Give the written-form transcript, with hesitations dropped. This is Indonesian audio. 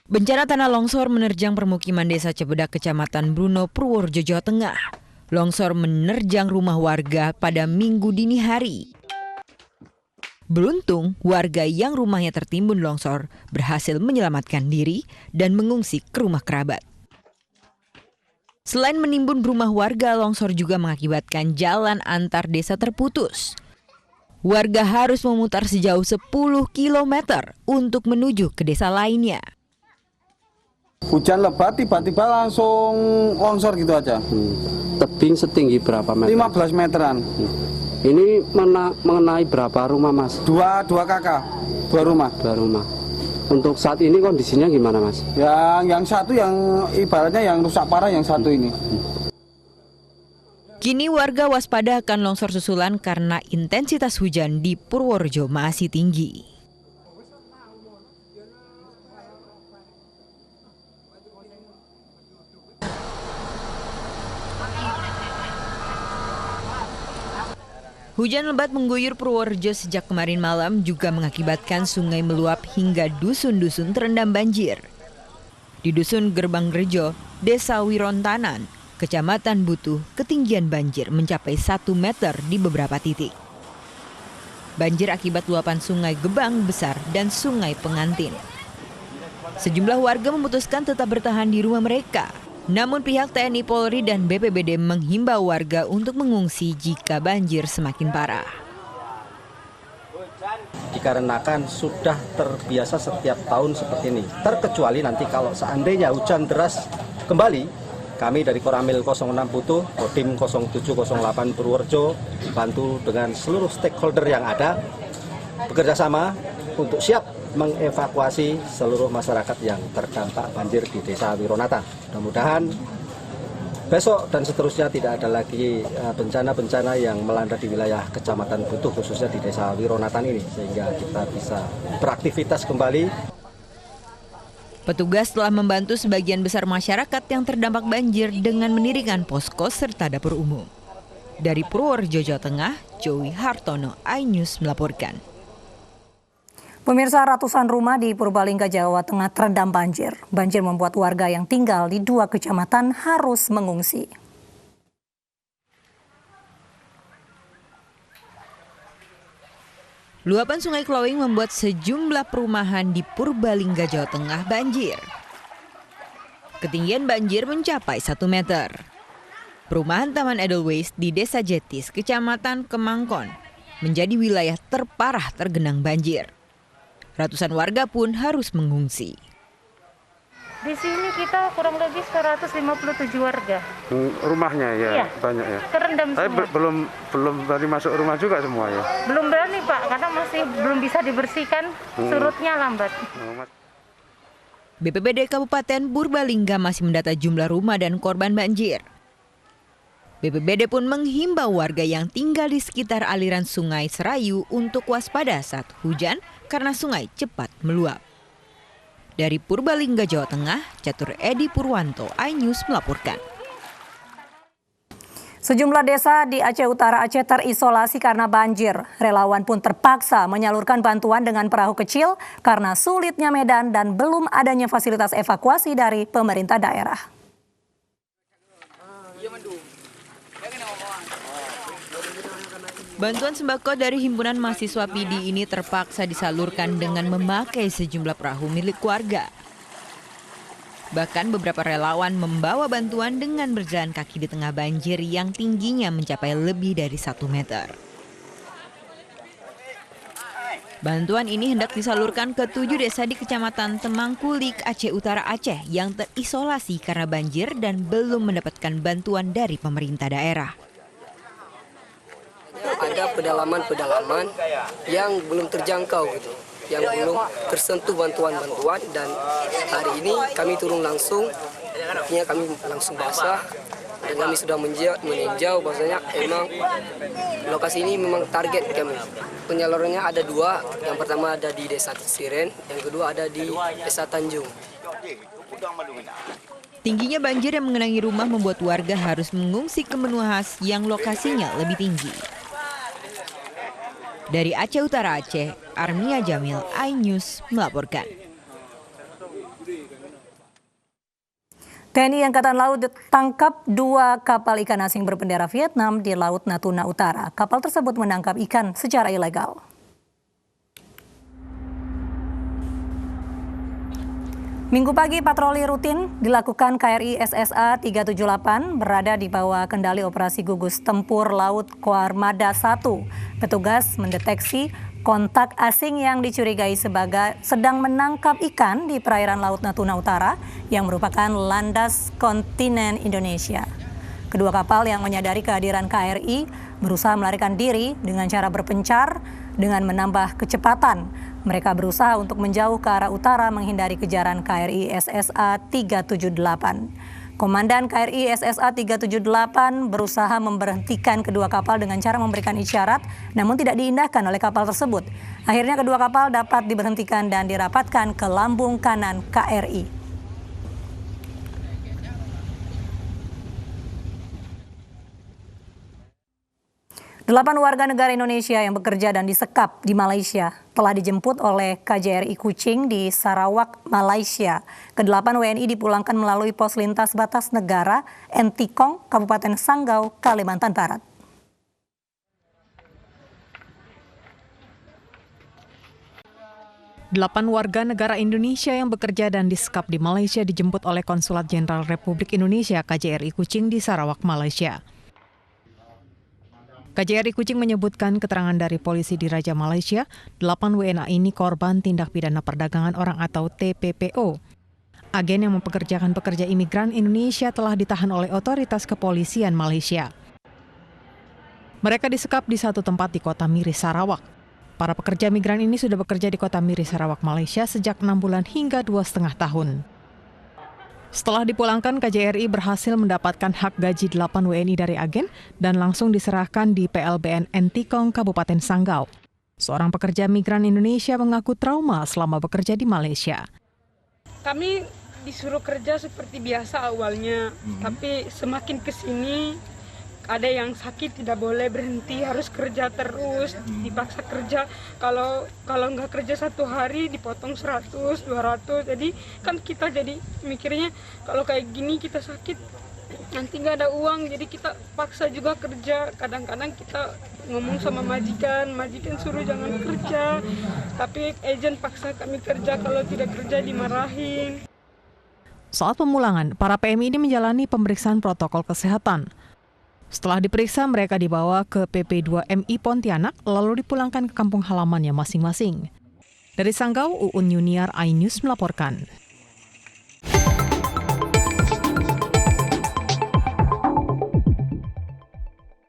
Bencana tanah longsor menerjang permukiman desa Cebedak, Kecamatan Bruno, Purworejo, Jawa Tengah. Longsor menerjang rumah warga pada Minggu dini hari. Beruntung, warga yang rumahnya tertimbun longsor berhasil menyelamatkan diri dan mengungsi ke rumah kerabat. Selain menimbun rumah warga, longsor juga mengakibatkan jalan antar desa terputus. Warga harus memutar sejauh 10 km untuk menuju ke desa lainnya. Hujan lebat tiba-tiba langsung longsor gitu aja. Tebing setinggi berapa meter? 15 meteran. Ini mengenai berapa rumah, Mas? Dua kakak, dua rumah. Untuk saat ini kondisinya gimana, Mas? Yang satu yang ibaratnya yang rusak parah, yang satu ini. Kini warga waspada akan longsor susulan karena intensitas hujan di Purworejo masih tinggi. Hujan lebat mengguyur Purworejo sejak kemarin malam juga mengakibatkan sungai meluap hingga dusun-dusun terendam banjir. Di Dusun Gerbang Rejo, Desa Wirontanan, Kecamatan Butuh, ketinggian banjir mencapai 1 meter di beberapa titik. Banjir akibat luapan sungai Gebang Besar dan sungai Pengantin. Sejumlah warga memutuskan tetap bertahan di rumah mereka. Namun pihak TNI Polri dan BPBD menghimbau warga untuk mengungsi jika banjir semakin parah. Dikarenakan sudah terbiasa setiap tahun seperti ini. Terkecuali nanti kalau seandainya hujan deras kembali, kami dari Koramil 06 Butuh, Kodim 0708 Purworejo, dibantu dengan seluruh stakeholder yang ada, bekerja sama untuk siap mengevakuasi seluruh masyarakat yang terdampak banjir di Desa Wironata. Mudah-mudahan besok dan seterusnya tidak ada lagi bencana-bencana yang melanda di wilayah Kecamatan Butuh, khususnya di Desa Wironatan ini, sehingga kita bisa beraktivitas kembali. Petugas telah membantu sebagian besar masyarakat yang terdampak banjir dengan mendirikan posko serta dapur umum. Dari Purworejo, Jawa Tengah, Joey Hartono, iNews melaporkan. Pemirsa, ratusan rumah di Purbalingga, Jawa Tengah terendam banjir. Banjir membuat warga yang tinggal di 2 kecamatan harus mengungsi. Luapan Sungai Klowing membuat sejumlah perumahan di Purbalingga, Jawa Tengah banjir. Ketinggian banjir mencapai 1 meter. Perumahan Taman Edelweiss di Desa Jetis, Kecamatan Kemangkon, menjadi wilayah terparah tergenang banjir. Ratusan warga pun harus mengungsi. Di sini kita kurang lebih 157 warga. Rumahnya ya, iya, banyak ya. Terendam semua. Tapi belum berani masuk rumah juga semua ya. Belum berani Pak, karena masih belum bisa dibersihkan, surutnya lambat. BPBD Kabupaten Purbalingga masih mendata jumlah rumah dan korban banjir. BPBD pun menghimbau warga yang tinggal di sekitar aliran Sungai Serayu untuk waspada saat hujan karena sungai cepat meluap. Dari Purbalingga, Jawa Tengah, Catur Edi Purwanto, iNews melaporkan. Sejumlah desa di Aceh Utara Aceh terisolasi karena banjir. Relawan pun terpaksa menyalurkan bantuan dengan perahu kecil karena sulitnya medan dan belum adanya fasilitas evakuasi dari pemerintah daerah. Bantuan sembako dari Himpunan Mahasiswa PD ini terpaksa disalurkan dengan memakai sejumlah perahu milik warga. Bahkan beberapa relawan membawa bantuan dengan berjalan kaki di tengah banjir yang tingginya mencapai lebih dari 1 meter. Bantuan ini hendak disalurkan ke 7 desa di Kecamatan Temangkulik, Aceh Utara Aceh yang terisolasi karena banjir dan belum mendapatkan bantuan dari pemerintah daerah. Ada pedalaman-pedalaman yang belum terjangkau gitu, yang belum tersentuh bantuan-bantuan, dan hari ini kami turun langsung, artinya kami langsung basah dan kami sudah meninjau bahwasanya emang lokasi ini memang target kami. Penyalurannya ada 2, yang pertama ada di Desa Siren, yang kedua ada di Desa Tanjung. Tingginya banjir yang mengenangi rumah membuat warga harus mengungsi ke Menuhas yang lokasinya lebih tinggi. Dari Aceh Utara Aceh, Armia Jamil, iNews melaporkan. TNI Angkatan Laut tangkap 2 kapal ikan asing berbendera Vietnam di Laut Natuna Utara. Kapal tersebut menangkap ikan secara ilegal. Minggu pagi patroli rutin dilakukan KRI SSA 378 berada di bawah kendali operasi gugus tempur laut Koarmada 1. Petugas mendeteksi kontak asing yang dicurigai sedang menangkap ikan di perairan Laut Natuna Utara yang merupakan landas kontinen Indonesia. Kedua kapal yang menyadari kehadiran KRI berusaha melarikan diri dengan cara berpencar dengan menambah kecepatan. Mereka berusaha untuk menjauh ke arah utara menghindari kejaran KRI SSA 378. Komandan KRI SSA 378 berusaha memberhentikan kedua kapal dengan cara memberikan isyarat, namun tidak diindahkan oleh kapal tersebut. Akhirnya kedua kapal dapat diberhentikan dan dirapatkan ke lambung kanan KRI. Delapan warga negara Indonesia yang bekerja dan disekap di Malaysia telah dijemput oleh KJRI Kuching di Sarawak, Malaysia. Kedelapan WNI dipulangkan melalui pos lintas batas negara Entikong, Kabupaten Sanggau, Kalimantan Barat. Delapan warga negara Indonesia yang bekerja dan disekap di Malaysia dijemput oleh Konsulat Jenderal Republik Indonesia KJRI Kuching di Sarawak, Malaysia. KJRI Kuching menyebutkan keterangan dari polisi di Raja Malaysia, 8 WNA ini korban tindak pidana perdagangan orang atau TPPO. Agen yang mempekerjakan pekerja imigran Indonesia telah ditahan oleh otoritas kepolisian Malaysia. Mereka disekap di satu tempat di kota Miri, Sarawak. Para pekerja migran ini sudah bekerja di kota Miri, Sarawak, Malaysia sejak 6 bulan hingga 2,5 tahun. Setelah dipulangkan, KJRI berhasil mendapatkan hak gaji 8 WNI dari agen dan langsung diserahkan di PLBN Entikong, Kabupaten Sanggau. Seorang pekerja migran Indonesia mengaku trauma selama bekerja di Malaysia. Kami disuruh kerja seperti biasa awalnya, tapi semakin ke sini ada yang sakit tidak boleh berhenti, harus kerja terus, dipaksa kerja. Kalau nggak kerja 1 hari dipotong 100, 200. Jadi kan kita jadi mikirnya kalau kayak gini kita sakit nanti nggak ada uang, jadi kita paksa juga kerja. Kadang-kadang kita ngomong sama majikan suruh jangan kerja, tapi agen paksa kami kerja, kalau tidak kerja dimarahin. Saat pemulangan, para PMI ini menjalani pemeriksaan protokol kesehatan. Setelah diperiksa, mereka dibawa ke PP2MI Pontianak, lalu dipulangkan ke kampung halamannya masing-masing. Dari Sanggau, Uun Yuniar, iNews melaporkan.